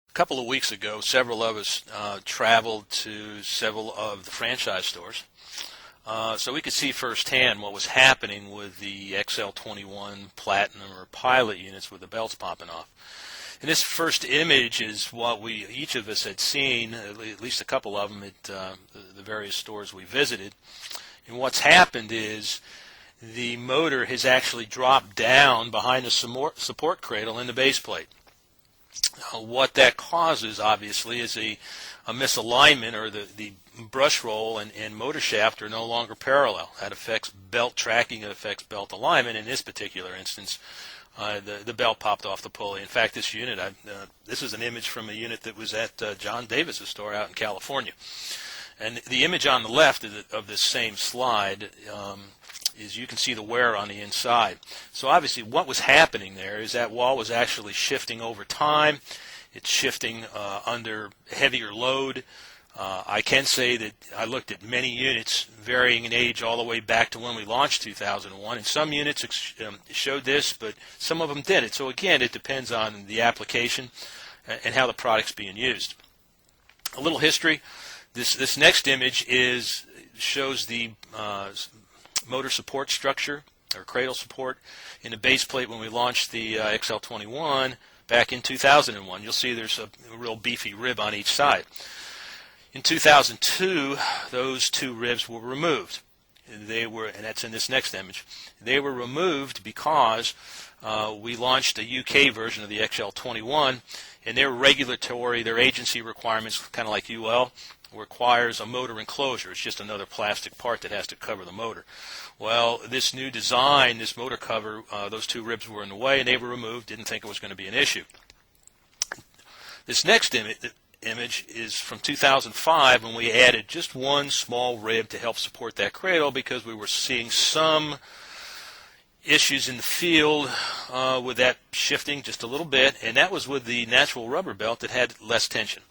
A couple of weeks ago, several of us traveled to several of the franchise stores, so we could see firsthand what was happening with the XL21 Platinum or Pilot units with the belts popping off. And this first image is what each of us had seen, at least a couple of them at the various stores we visited. And what's happened is the motor has actually dropped down behind the support cradle in the base plate. What that causes, obviously, is a misalignment, or the brush roll and motor shaft are no longer parallel. That affects belt tracking, it affects belt alignment. In this particular instance, the belt popped off the pulley. In fact, this unit, this is an image from a unit that was at John Davis's store out in California. And the image on the left of this same slide is you can see the wear on the inside. So obviously what was happening there is that wall was actually shifting over time. It's shifting under heavier load. I can say that I looked at many units varying in age all the way back to when we launched 2001, and some units showed this, but some of them didn't. So again, it depends on the application and how the product's being used. A little history. This next image shows the motor support structure, or cradle support, in the base plate when we launched the XL21 back in 2001. You'll see there's a real beefy rib on each side. In 2002, those two ribs were removed. And that's in this next image. They were removed because we launched a UK version of the XL21, and their agency requirements, kind of like UL, requires a motor enclosure. It's just another plastic part that has to cover the motor. Well, this new design, this motor cover, those two ribs were in the way, and they were removed. Didn't think it was going to be an issue. This next image is from 2005, when we added just one small rib to help support that cradle because we were seeing some issues in the field with that shifting just a little bit, and that was with the natural rubber belt that had less tension.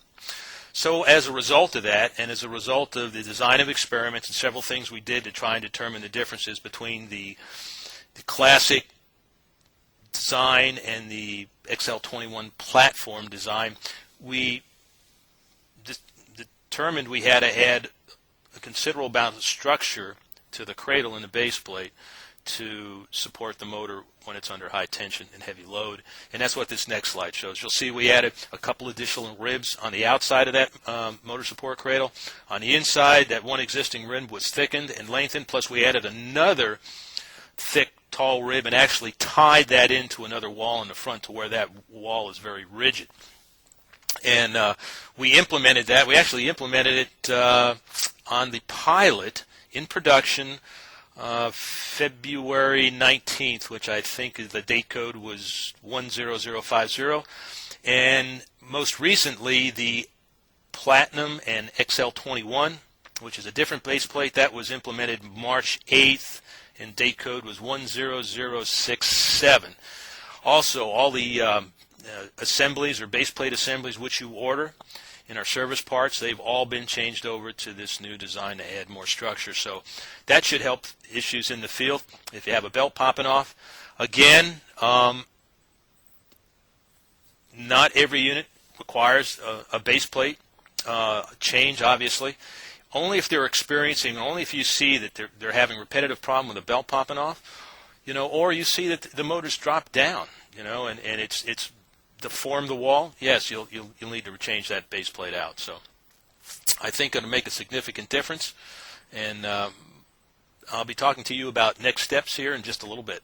So as a result of that, and as a result of the design of experiments and several things we did to try and determine the differences between the classic design and the XL21 platform design, we determined we had to add a considerable amount of structure to the cradle and the base plate to support the motor when it's under high tension and heavy load. And that's what this next slide shows. You'll see we added a couple additional ribs on the outside of that motor support cradle. On the inside, that one existing rib was thickened and lengthened, plus we added another thick, tall rib and actually tied that into another wall in the front to where that wall is very rigid. And we implemented that. We actually implemented it on the Pilot in production February 19th, which I think the date code was 10050. And most recently, the Platinum and XL21, which is a different base plate, that was implemented March 8th, and date code was 10067. Also, all the assemblies or base plate assemblies which you order in our service parts, they've all been changed over to this new design to add more structure. So that should help issues in the field if you have a belt popping off. Again, not every unit requires a base plate change, obviously. Only if they're experiencing, only if you see that they're having repetitive problem with a belt popping off, or you see that the motor's dropped down, and it's deformed the wall, yes, you'll need to change that base plate out. So I think it'll make a significant difference, and I'll be talking to you about next steps here in just a little bit.